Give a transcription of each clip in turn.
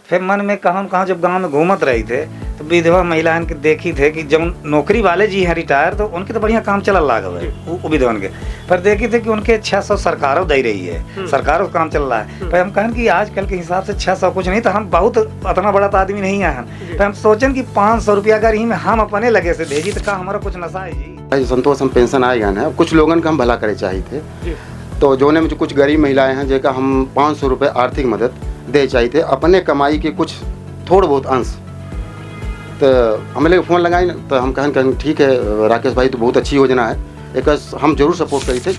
फिर मन में कहाँ जब गांव में घूमत रही थे तो विधवा महिलाएं के देखी थे कि जब नौकरी वाले जी हैं रिटायर तो उनके तो बढ़िया काम चल लाग है वो विधवन के, पर देखी थे कि उनके 600 सरकारों दे रही है, सरकारों का काम चल रहा है। पर हम कहें कि आजकल के हिसाब से 600 कुछ नहीं, तो हम बहुत इतना बड़ा तो आदमी नहीं है हम, पर हम सोचें कि 500 रुपया अगर ही में हम अपने लगे से भेजी तो का हमारा कुछ नशा है जी। संतोष हम पेंशन आएगा ना, कुछ लोगों का हम भला करे चाहिए थे, तो जोने में जो कुछ गरीब महिलाएं हैं जेका हम 500 रुपये आर्थिक मदद दे चाहिए थे, अपने कमाई के कुछ थोड़ा बहुत अंश। तो हमें लोग फ़ोन लगाई तो हम कहें ठीक है राकेश भाई तो बहुत अच्छी योजना है, एक हम जरूर सपोर्ट करी थे।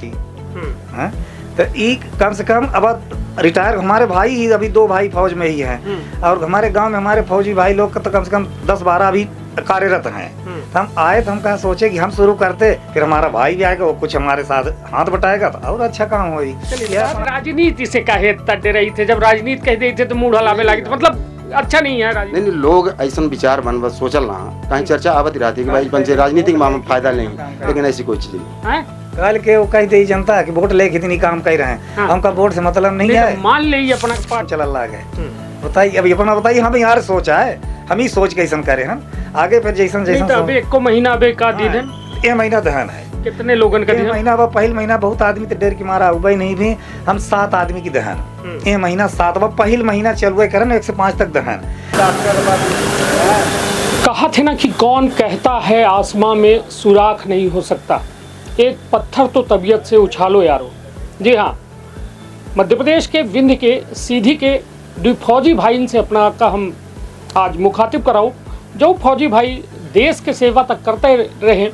तो एक कम से कम अब रिटायर हमारे भाई ही अभी 2 भाई फौज में ही हैं, और हमारे गांव में हमारे फौजी भाई लोग तो कम से कम 10-12 अभी कार्यरत हैं। तो हम आए तो हम कहा सोचे कि हम शुरू करते, फिर हमारा भाई भी आएगा वो कुछ हमारे साथ हाथ बटाएगा तो और अच्छा काम होगी। राजनीति से कहे तड़े रही थे, जब राजनीति कह देते तो मुंह हलावे लगी, तो मतलब अच्छा नहीं है राजनीति। नहीं लोग ऐसा विचार बन बस सोचल ना, कहीं चर्चा आवत रहती है कि भाई पंचे राजनीतिक में फायदा नहीं, लेकिन ऐसी कोई चीज नहीं। कल के वो कह दे जनता है कि वोट लेके इतनी काम कर रहे हैं, हमका वोट से मतलब नहीं है, मान ले अपना पार्ट चल लागे। बताइए अभी अपना बताइए, हम यार सोचा है हम ही सोच कैसन करे हम आगे, फिर जैसन जैसन अभी 1 महीना अबे का दिन है, ये महीना दहन है। कितने लोगन का दिन महीना पहले महीना बहुत आदमी तो डर की मारा उबई नहीं भी, हम 7 आदमी की दहन, ये महीना 7 पहले महीना चलुए करन 1 से 5 तक दहन। कहा थे ना कि कौन कहता है आसमां में सुराख नहीं हो सकता, एक पत्थर तो तबीयत से उछालो यारो। जी हाँ, मध्य प्रदेश के विंध्य के सीधी के 2 फौजी भाई से अपना का हम आज मुखातिब कराऊँ, जो फौजी भाई देश के सेवा तक करते रहे।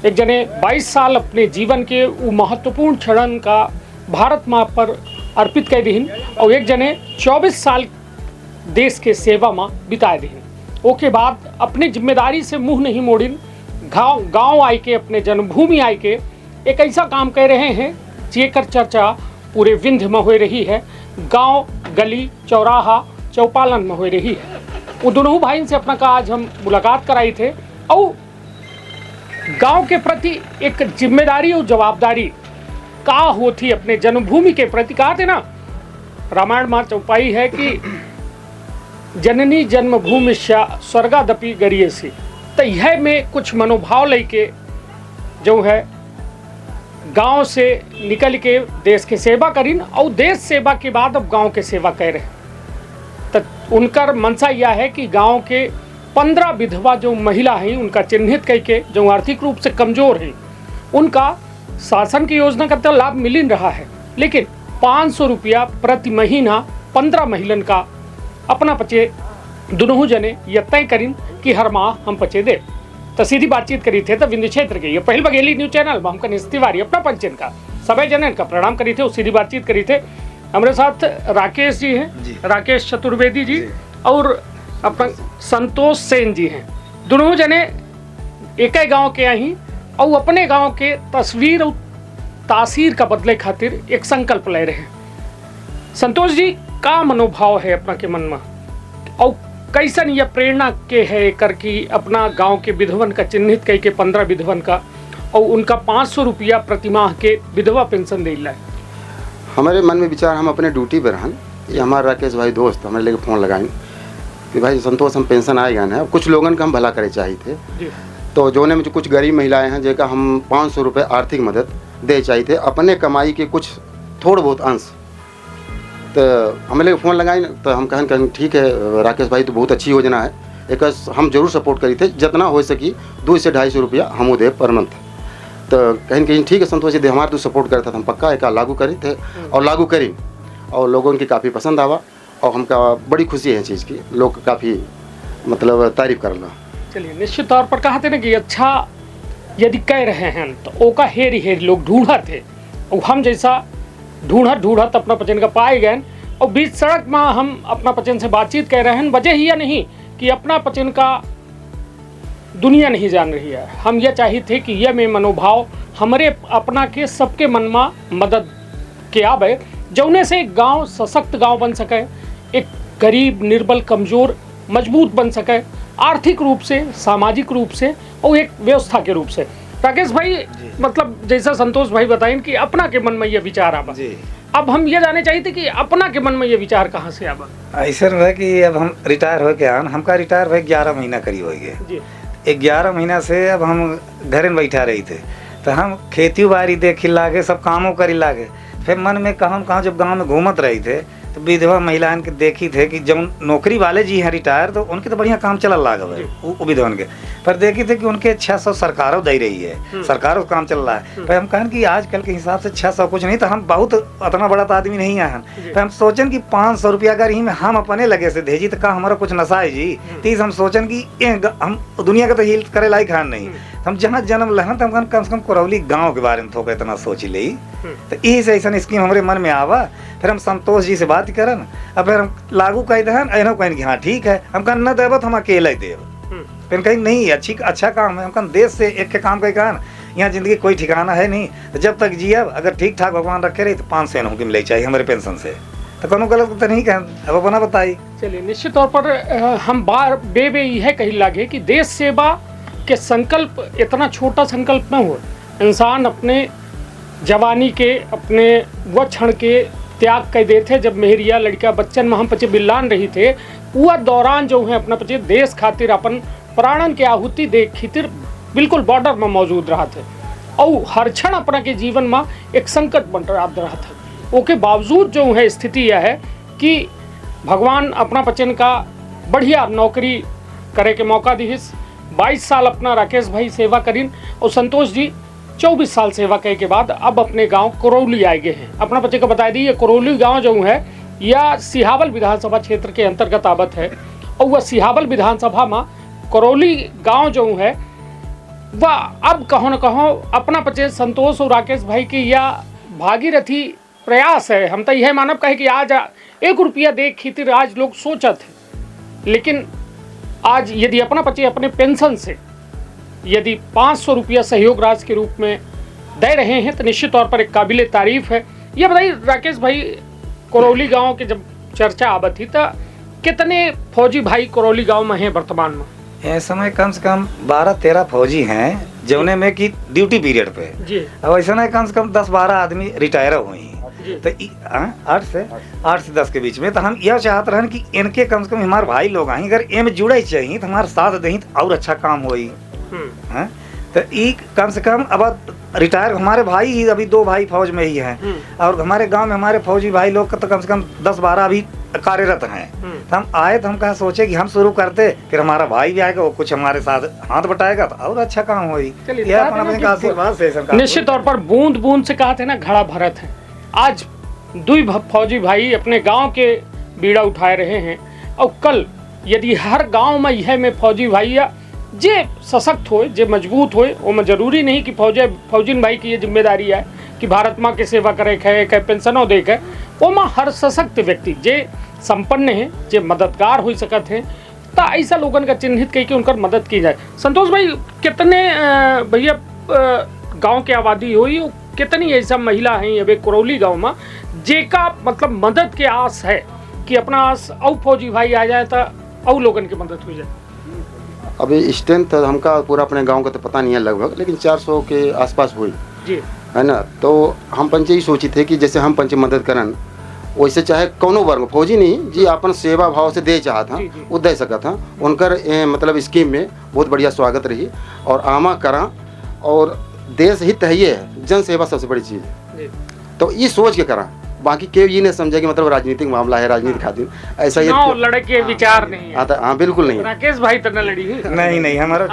एक जने 22 साल अपने जीवन के वो महत्वपूर्ण क्षण का भारत माँ पर अर्पित कर दीन, और एक जने 24 साल देश के सेवा में बिताए दीन। ओके बाद अपने जिम्मेदारी से मुंह नहीं मोड़िन, गांव आए के अपने जन्मभूमि आए के एक ऐसा काम कर रहे हैं जेकर चर्चा पूरे विंध्य में हो रही है, गांव गली चौराहा चौपालन में हो रही है। वो दोनों भाई से अपना का आज हम मुलाकात कराई थे, और गांव के प्रति एक जिम्मेदारी और जवाबदारी का होती अपने जन्मभूमि के प्रति। कहा थे ना रामायण में चौपाई है कि जननी जन्मभूमि स्वर्गादपि गरीयसी, तो यह में कुछ मनोभाव लेके जो है गांव से निकल के देश के सेवा करीन, और देश सेवा के बाद अब गांव के सेवा कर रहे। तो उनका मनसा यह है कि गांव के 15 विधवा जो महिला हैं उनका चिन्हित करके, जो आर्थिक रूप से कमज़ोर हैं, उनका शासन की योजना का तो लाभ मिल रहा है, लेकिन 500 रुपया प्रति महीना 15 महिलन का अपना पचे दोनों जने ये तय करीन कि हर माह हम पचे दे। तो सीधी बातचीत करी थे तो विंध्य क्षेत्र के ये पहल बघेली न्यूज चैनल में हमका निश्चित तिवारी अपना पंचन का सभी जनन का प्रणाम करी थे, सीधी बातचीत करी थे। हमारे साथ राकेश जी हैं, राकेश चतुर्वेदी जी और अपना संतोष सेन जी हैं। दोनों जने एक ही गांव के आई और अपने गांव के तस्वीर और तासीर का बदले खातिर एक संकल्प ले रहे हैं। संतोष जी का मनोभाव है अपना के मन में, और कैसन यह प्रेरणा के है कर कि अपना गांव के विधवन का चिन्हित करके 15 विधवन का और उनका 500 रुपया प्रतिमाह के विधवा पेंशन दे है। हमारे मन में विचार, हम अपने ड्यूटी पर रहन, ये हमारा राकेश भाई दोस्त हमारे लेके फ़ोन लगाएं कि भाई संतोष हम पेंशन आएगा ना, कुछ लोगों का हम भला करे चाहिए थे, तो जोने में जो कुछ गरीब महिलाएं हैं जेका हम 500 रुपये आर्थिक मदद दे चाहिए थे, अपने कमाई के कुछ थोड़ा बहुत अंश। तो हमें लोग फ़ोन लगाई तो हम कहें ठीक है राकेश भाई तो बहुत अच्छी योजना है, एक हम जरूर सपोर्ट करी थे, जितना हो सकी 200 से 250 रुपया हम दे पर मंथ। तो कहीं ठीक है संतोष जी हमारे तो सपोर्ट करता था, हम पक्का एक लागू करी थे और लागू करी, और लोगों की काफ़ी पसंद आवा, और हमका बड़ी खुशी है चीज़ की, लोग काफ़ी मतलब तारीफ कर लो। चलिए, निश्चित तौर पर कहा थे ना कि अच्छा यदि कह रहे हैं तो ओका हेरी हेरी लोग ढूंढा थे, और हम जैसा ढूंढत अपना पचन का पाए गए, और बीच सड़क में हम अपना पचन से बातचीत कर रहे हैं। वजह ही या नहीं कि अपना पचन का दुनिया नहीं जान रही है, हम यह चाहिए थे कि यह में मनोभाव हमारे अपना के सबके मन में मदद के आवे, जौने से एक गाँव सशक्त गाँव बन सके, एक गरीब निर्बल कमज़ोर मजबूत बन सके, आर्थिक रूप से सामाजिक रूप से और एक व्यवस्था के रूप से। राकेश भाई मतलब जैसा संतोष भाई बताएं कि अपना के मन में यह विचार आवा। जी अब हम ये जाने चाहिए थे कि अपना के मन में ये विचार कहाँ से आवा। ऐसा है कि अब हम रिटायर हो के आन, हमका रिटायर भाई 11 महीना करीब हो गए जी। 11 महीना से अब हम घर में बैठा रही थे, तो हम खेती बाड़ी देखी लागे, सब कामों करी लागे। फिर मन में कहाँ जब गांव में घूमत रही थे तो विधवा महिलाएं के देखी थे कि जब नौकरी वाले जी हैं रिटायर, तो उनके तो बढ़िया काम चल लागल है वो विधवन के। पर देखी थे कि उनके 600 सरकारों दे रही है, सरकारों का काम चल रहा है। पर हम कहन कि आजकल के हिसाब से 600 कुछ नहीं, तो हम बहुत इतना बड़ा तो आदमी नहीं है। पर हम सोचन कि 500 रुपया अगर ही में हम अपने लगे से भेजी तो का हमारा कुछ नशा है जी। तीस हम सोचन कि हम दुनिया का तो हिल करे लायक खान नहीं, हम जहाँ जन्म लहन तो हम कम से कम करौली गाँव के बारे में थोड़ा इतना सोच ली। तो यही से ऐसा स्कीम हमारे मन में आवा, फिर हम संतोष जी से बात करन, अब फिर हम लागू कह दहन, ऐनो कहें कि हाँ ठीक है, हम कहन न देव तो हम अकेले देव। फिर कहीं नहीं अच्छा काम है, हम कहन देश से एक के काम कहीं कहन, यहाँ जिंदगी कोई ठिकाना है नहीं, तो जब तक जियब अगर ठीक ठाक भगवान रखे रही तो 500 हमको मिले चाहिए हमारे पेंशन से, तो कोनो गलत तो नहीं कहन। अब अपना बताई। चलिए, निश्चित तौर पर हम बार बे यह कही लागे कि देश सेवा के संकल्प इतना छोटा संकल्प न हो। इंसान अपने जवानी के अपने वह क्षण के त्याग कर देते जब मेहरिया लड़का बच्चन में हम पचे बिल्लान रही थे, वह दौरान जो है अपना पचे देश खातिर अपन प्राणन के आहुति दे खातिर बिल्कुल बॉर्डर में मौजूद रहा थे और हर क्षण अपना के जीवन में एक संकट बन रहा था। उसके बावजूद जो है स्थिति यह है कि भगवान अपना बच्चन का बढ़िया नौकरी करे के मौका दिहिस। 22 साल अपना राकेश भाई सेवा करीन और संतोष जी 24 साल सेवा करने के बाद अब अपने गांव करौली आए गए हैं। अपना बच्चे को बता दी, ये करौली गांव जो है यह सिहावल विधानसभा क्षेत्र के अंतर्गत आवत है और वह सिहावल विधानसभा में करौली गांव जो है वह अब कहो न कहो अपना बच्चे संतोष और राकेश भाई की यह भागीरथी प्रयास है। हम तो यह मानव कहे कि आज 1 रुपया दे खातिर आज लोग सोचत है, लेकिन आज यदि अपना बच्चे अपने पेंशन से यदि 500 रुपया सहयोग राशि के रूप में दे रहे हैं तो निश्चित तौर पर एक काबिल तारीफ है। ये बताइए राकेश भाई, करौली गांव के जब चर्चा आवत थी तो कितने फौजी भाई करौली गांव में हैं वर्तमान में? इस समय कम से कम 12-13 फौजी हैं जौने में कि ड्यूटी पीरियड पे जी। अब ऐसा नहीं कम से कम 10-12 आदमी रिटायर हुए हैं, तो 8 से 10 के बीच में। तो हम यह चाहते रहन कि इनके कम से कम हमारे भाई लोग आए, अगर एम जुड़े चाहिए तो हमारे साथ दें तो और अच्छा काम होई। तो एक कम से कम अब रिटायर हमारे भाई ही अभी 2 भाई फौज में ही हैं और हमारे गांव में हमारे फौजी भाई लोग का तो कम से कम 10-12 अभी कार्यरत हैं। तो हम आए तो हम कहा सोचे कि हम शुरू करते, फिर हमारा भाई भी आएगा, वो कुछ हमारे साथ हाथ बटाएगा तो और अच्छा काम होई। निश्चित तौर पर बूंद बूंद से कहा थे ना घड़ा भरत है। आज 2 फौजी भाई अपने गाँव के बीड़ा उठाए रहे हैं और कल यदि हर गाँव में यह में फौजी भाई जे सशक्त होए, जे मजबूत होए, वो में जरूरी नहीं कि फौजिन भाई की ये जिम्मेदारी है कि भारत माँ की सेवा करे कहे पेंशनों दे के, वो में हर सशक्त व्यक्ति जे संपन्न है, जे मददगार हो सकत है, तो ऐसा लोगन का चिन्हित कह के उनकर मदद की जाए। संतोष भाई, कितने भैया गांव के आबादी हुई, कितनी ऐसा महिला हैं अभी करौली गांव में जे का मतलब मदद के आस है कि अपना आस और फौजी भाई आ जाए तो और लोगन की मदद हो जाए? अभी स्ट्रेंथ हमका पूरा अपने गांव का तो पता नहीं है लगभग, लेकिन 400 के आसपास हुई जी, है ना। तो हम पंचे ही सोची थे कि जैसे हम पंचे मदद करन, वैसे चाहे कोनो वर्ग फौजी नहीं जी अपन सेवा भाव से दे चाहा था वो दे सका था। उनकर मतलब स्कीम में बहुत बढ़िया स्वागत रही और आमा करा और देश हित है, ये जन सेवा सबसे बड़ी चीज़ है। तो ये सोच के करा, बाकी केव ये नहीं समझे कि मतलब राजनीतिक मामला है, राजनीति खातिर ऐसा ये लड़के विचार नहीं आता। हाँ बिल्कुल नहीं। राकेश भाई तो न लड़ी नहीं हमारा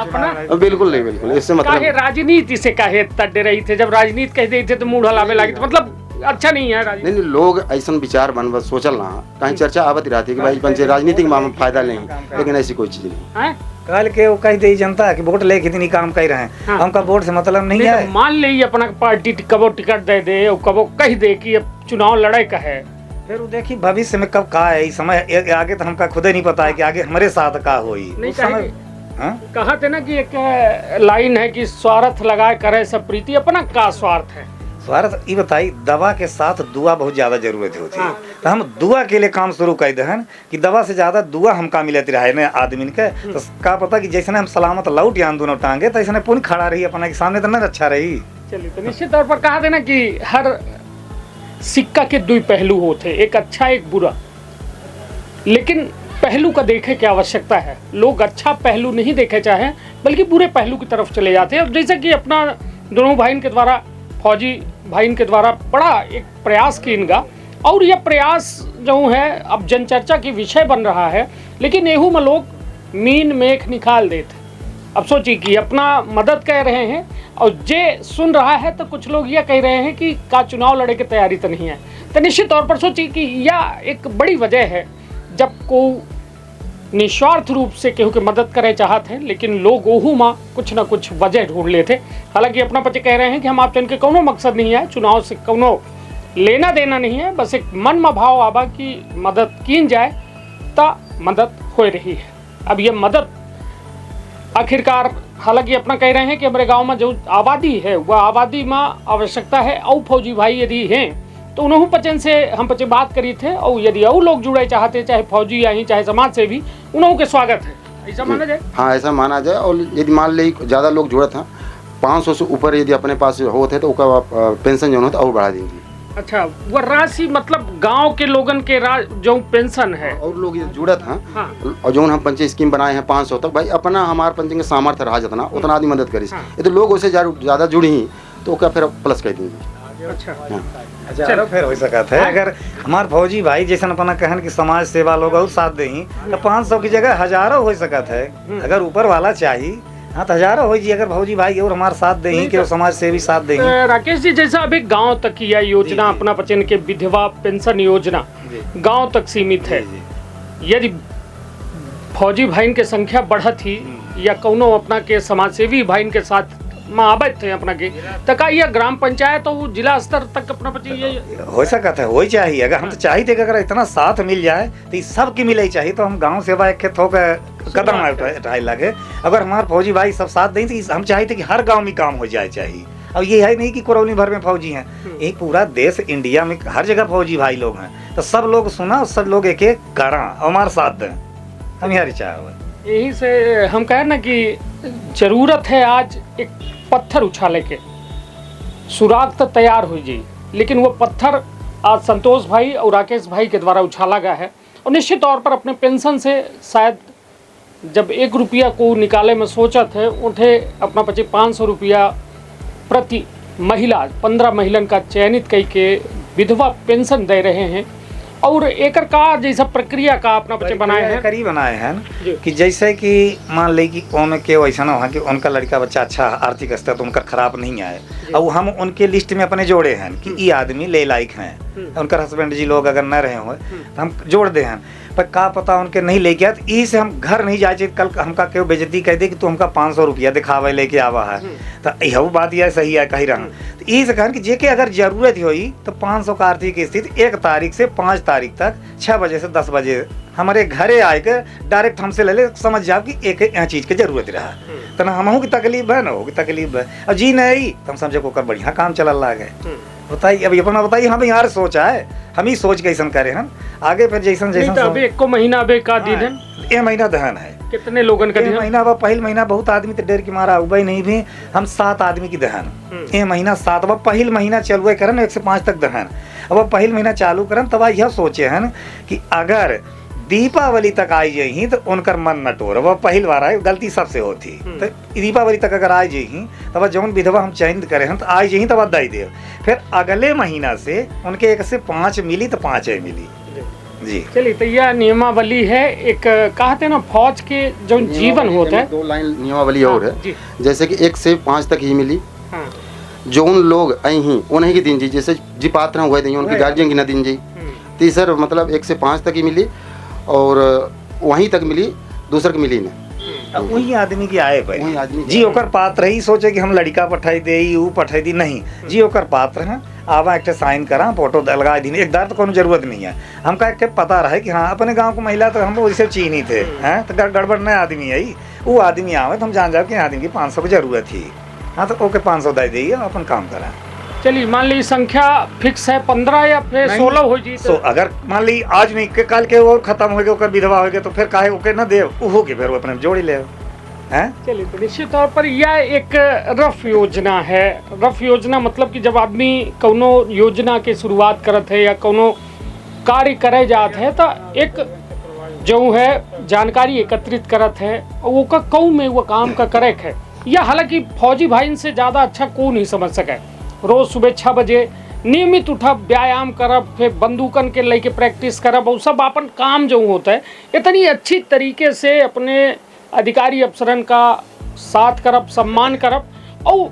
बिल्कुल नहीं, बिल्कुल इससे मतलब राजनीति से काहे तड़े रही थे, जब राजनीति कह रही थे तो मुंह हलावे लगे, तो मतलब अच्छा नहीं है राजनीति। नहीं लोग ऐसा विचार बन सोचल ना, कहीं चर्चा आवत ही रहती है कि भाई पंचे राजनीतिक मामला फायदा नहीं, लेकिन ऐसी कोई चीज नहीं। कल के वो कह दे जनता कि वोट लेके इतनी काम कर रहे हैं, हमका वोट से मतलब नहीं है। मान ले अपना पार्टी कबो टिकट दे दे और कबो कह दे कि अब चुनाव लड़ाई का है, फिर वो देखी भविष्य में कब का है, इस समय आगे तो हमका खुद ही नहीं पता है कि आगे हमारे साथ का होई। कहा थे ना कि एक लाइन है कि स्वार्थ लगाए करे सब प्रीति, अपना का स्वार्थ है? स्वार्थ ये बताई, दवा के साथ दुआ बहुत ज्यादा जरूरत होती है। तो हम दुआ के लिए काम शुरू कर दहन कि दवा से ज्यादा दुआ हमका मिलती रहे न आदमी के। तो का पता कि जैसे हम सलामत लौट आन दोनों टांगे तो ऐसे पुण्य खड़ा रही अपना के सामने तो न अच्छा रही। चलिए, तो निश्चित तौर पर कहा देना कि हर सिक्का के दुई पहलू होते, एक अच्छा एक बुरा, लेकिन पहलू का देखे की आवश्यकता है। लोग अच्छा पहलू नहीं देखे चाहे बल्कि बुरे पहलू की तरफ चले जाते हैं। अब जैसे कि अपना दोनों भाई के द्वारा, फौजी भाई के द्वारा बड़ा एक प्रयास की इनका, और यह प्रयास जो है अब जनचर्चा की विषय बन रहा है, लेकिन एहू में लोग मीन मेख निकाल देते। अब सोचिए कि अपना मदद कर रहे हैं और जे सुन रहा है तो कुछ लोग यह कह रहे हैं कि का चुनाव लड़े की तैयारी तो नहीं है। तो निश्चित तौर पर सोचिए कि यह एक बड़ी वजह है जब को निस्वार्थ रूप से केहू के मदद करे चाहते हैं, लेकिन लोग ओहू माँ कुछ ना कुछ वजह ढूंढ लेते। हालांकि अपना पति कह रहे हैं कि हम आप के कोनो मकसद नहीं है, चुनाव से कोनो लेना देना नहीं है, बस एक मन में भाव आबा की मदद की जाए तो मदद हो रही है। अब ये मदद आखिरकार, हालांकि अपना कह रहे हैं कि हमारे गांव में जो आबादी है वह आबादी में आवश्यकता है और फौजी भाई यदि हैं तो उन्होंने पचन से हम पचे बात करी थे, और यदि और लोग जुड़े चाहते, चाहे फौजी आई चाहे समाज से भी, उन्होंने के स्वागत है, ऐसा माना जाए। हाँ, ऐसा माना जाए। और यदि मान ली ज़्यादा लोग जुड़े था, 500 से ऊपर यदि अपने पास होते तो उसका पेंशन जो होता और बढ़ा देंगे। अच्छा, वह राशि मतलब गांव के लोगन के जो पेंशन है और लोग ये जुड़े था। हाँ। और जो हम पंचायत स्कीम बनाए हैं 500 तक, भाई अपना हमारे पंचायत के सामर्थ्य रहा जितना उतना आदमी मदद करी। हाँ। ये तो लोग उससे ज़्यादा जुड़ी ही तो क्या फिर प्लस कर देंगे। अच्छा, चलो फिर हो सकता है अगर हमारे फौजी भाई जैसा अपना कहन कि समाज सेवा लोग और साथ दे तो 500 की जगह हजारों हो सकता है। अगर ऊपर वाला चाहिए हाँ तो हजारों हो जी, अगर फौजी भाई और हमारे साथ दे कि समाज से भी साथ दे। राकेश जी, जैसा अभी गांव तक की यह योजना अपना पचन के विधवा पेंशन योजना गांव तक सीमित है, यदि फौजी भाई के संख्या बढ़त ही या कौनो अपना के समाज सेवी भाई के साथ आबत थे अपना के तक यह ग्राम पंचायत और जिला स्तर तक अपना पति ये हो सकता है, वही चाहिए। अगर हम तो चाहिए कि अगर इतना साथ मिल जाए तो सब की मिले चाहिए, तो हम गांव सेवा एक थोक कदम उठाए लगे। अगर हमारे फौजी भाई सब साथ दें तो हम चाहते कि हर गांव में काम हो जाए चाहिए। अब ये है नहीं कि करौली भर में फौजी हैं, एक पूरा देश इंडिया में हर जगह फौजी भाई लोग हैं, तो सब लोग सुना, सब लोग एक एक करा हमारे साथ दें, हम यार चाहे। यही से हम कहें ना कि जरूरत है आज एक पत्थर उछाले के, सुराग तो तैयार हो जी, लेकिन वो पत्थर आज संतोष भाई और राकेश भाई के द्वारा उछाला गया है। और निश्चित तौर पर अपने पेंशन से शायद जब 1 रुपया को निकाले में सोचा थे, उठे अपना 500 रुपया प्रति महिला 15 महिलन का चयनित कई के विधवा पेंशन दे रहे हैं। और एक का जैसा प्रक्रिया का अपना बच्चे बनाए हैं, करी बनाए हैं कि जैसे कि मान ले कि कौन के वैसा ना हो कि उनका लड़का बच्चा अच्छा आर्थिक स्तर तो उनका खराब नहीं आए, और हम उनके लिस्ट में अपने जोड़े हैं कि ये आदमी ले लायक हैं, उनका हस्बैंड जी लोग अगर न रहे हो तो हम जोड़ दे हैं। पर का पता उनके नहीं लेके आए, तो ई से हम घर नहीं जाए, कल हमका क्यों बेइज्जती कह दे कि तू हमका 500 रुपया दिखावे लेके आवा है, तो यह बात यह सही है कही रहा। तो ई से कहन कि जे के अगर जरूरत हुई तो 500 का आर्थिक स्थिति 1 तारीख से 5 तारीख तक 6 बजे से 10 बजे हमारे घरे आएकर डायरेक्ट हमसे ले ले, समझ जाओ कि एक यहाँ चीज की जरूरत रहा, तो ना हमहू की तकलीफ है ना हो की तकलीफ है। और जी नहीं तो हम समझे को कर बढ़िया काम चल लागे। बताइए अब अपना बताइए, हम यार सोचा है, हम ही सोच कैसन करे हम आगे फिर जैसन जैसन। तो अभी 1 महीना अभी का दिन है, ये महीना दहन है, कितने लोगन का दिन महीना? अब पहल महीना बहुत आदमी तो डेर की मारा उबई नहीं भी, हम 7 आदमी की दहन ये महीना 7। अब पहल महीना चलुए करन 1 से 5 तक दहन। अब पहल महीना चालू करन तब यह सोचे हैं कि अगर दीपावली तक आई जाही तो उनकर मन न टोर, वह पहल बार आए, गलती सबसे होती। तो दीपावली तक अगर आ जाही तब जौन विधवा हम चयनित करे हैं तो आ जाही तब दई दे, फिर अगले महीना से उनके 1 से 5 मिली तो 5 मिली जी। चलिए, तो यह नियमावली है। एक कहते ना फौज के जो जीवन होता है, 2 लाइन नियमावली और है, जैसे कि 1 से 5 तक ही मिली। जो उन लोग आई ही उन्हीं की दिन जी, जैसे जी पात्र हुए थे उनके गार्जियन की न दिन जी। तीसर मतलब 1 से 5 तक ही मिली और वहीं तक मिली, दूसर की मिली नहीं। वही आदमी की आए भाई जी, ओकर पात्र ही सोचे कि हम लड़का पठाई दे ऊ पठाई दी, नहीं जी ओकर पात्र हैं, आवा एक साइन करा फोटो लगा दी, एक दार तो कोनो जरूरत नहीं है। हमका एक पता रहे कि हाँ अपने गांव को महिला तो हम वैसे चीनी थे हैं, तो गड़बड़ नहीं आदमी आई, वो आदमी आवे तो हम जान जाओ कि आदमी की 500 की जरूरत थी, हाँ तो ओके 500 दे दिए अपन काम करा। चलिए, मान ली संख्या फिक्स है 15 या फिर 16 हो जी, तो अगर मान ली आज नहीं के कल के वो खत्म हो गए, विधवा हो गए, तो फिर काहे ओके ना दे, हो गए फिर वो अपने जोड़ी ले। हैं। चलिए, तो निश्चित तौर पर यह एक रफ योजना है। रफ योजना मतलब कि जब आदमी कोनो योजना के शुरुआत करत है या कोनो कार्य करे जात है तो एक जो है जानकारी एकत्रित करत है और वो का कऊ में वो काम का करे है। यह हालांकि फौजी भाई से ज़्यादा अच्छा को नहीं समझ सके। रोज़ सुबह 6 बजे नियमित उठब, व्यायाम करब, फिर बंदूकन के लेके प्रैक्टिस करब और सब अपन काम जो होता है इतनी अच्छी तरीके से अपने अधिकारी अफसरन का साथ करब, सम्मान करब। और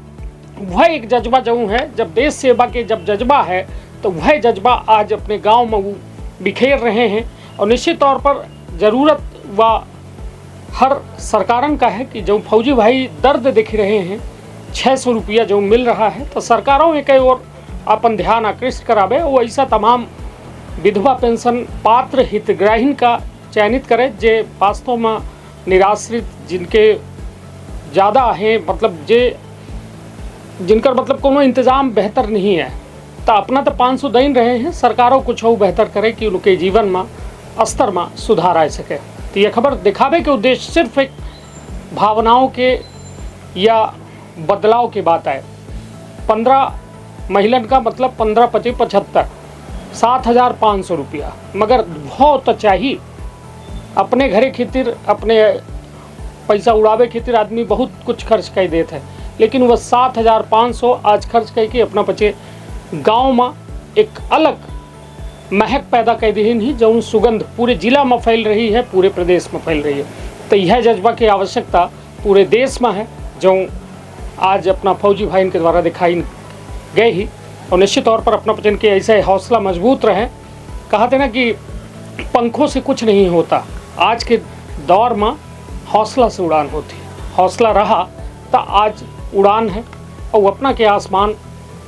वह एक जज्बा जो है, जब देश सेवा के जब जज्बा है तो वह जज्बा आज अपने गांव में वो बिखेर रहे हैं। और निश्चित तौर पर ज़रूरत व हर सरकारन का है कि जो फौजी भाई दर्द दिख रहे हैं, 600 रुपया जो मिल रहा है, तो सरकारों में कई और अपन ध्यान आकृष्ट करावे। वो ऐसा तमाम विधवा पेंशन पात्र हितग्राहीन का चयनित करे जे वास्तव में निराश्रित जिनके ज़्यादा हैं, मतलब जिनकर मतलब कोनो इंतज़ाम बेहतर नहीं है, तो अपना तो 500 दिन रहे हैं। सरकारों कुछ और बेहतर करे कि उनके जीवन में स्तर में सुधार आ सके। तो यह खबर दिखावे के उद्देश्य सिर्फ एक भावनाओं के या बदलाव की बात है। 15 महिलन का मतलब 15 25 75 7,500 रुपया, मगर बहुत चाहिए अपने घरे खातिर, अपने पैसा उड़ावे खातिर आदमी बहुत कुछ खर्च कर देते हैं, लेकिन वह 7,500 आज खर्च करके अपना बच्चे गांव में एक अलग महक पैदा कर दी ही, जो सुगंध पूरे जिला में फैल रही है, पूरे प्रदेश में फैल रही है। तो यह जज्बा की आवश्यकता पूरे देश में है, जो आज अपना फौजी भाई के द्वारा दिखाई गए ही। और निश्चित तौर पर अपना बच्चन के ऐसे हौसला मजबूत रहे। कहा थे ना कि पंखों से कुछ नहीं होता, आज के दौर में हौसला से उड़ान होती है। हौसला रहा तो आज उड़ान है, और अपना के आसमान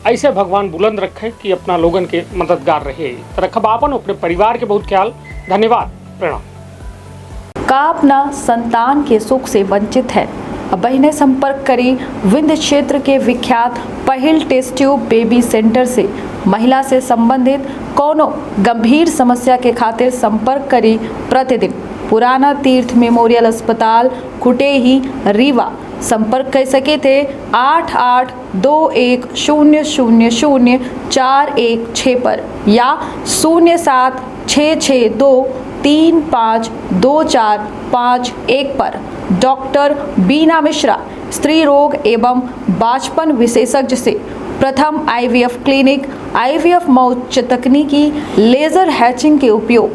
ऐसे भगवान बुलंद रखे कि अपना लोगन के मददगार रहे। तो रखब आपन अपने परिवार के बहुत ख्याल। धन्यवाद, प्रणाम। का अपना संतान के सुख से वंचित है? अब बहिने संपर्क करी विंध्य क्षेत्र के विख्यात पहिल टेस्ट ट्यूब बेबी सेंटर से। महिला से संबंधित कोनो गंभीर समस्या के खातिर संपर्क करी प्रतिदिन पुराना तीर्थ मेमोरियल अस्पताल कुटेही रीवा। संपर्क कर सके थे 8821000416 पर या 0766235245 पर। डॉक्टर बीना मिश्रा स्त्री रोग एवं बांझपन विशेषज्ञ से प्रथम IVF क्लिनिक, IVF मौच तकनीकी, लेजर हैचिंग के उपयोग,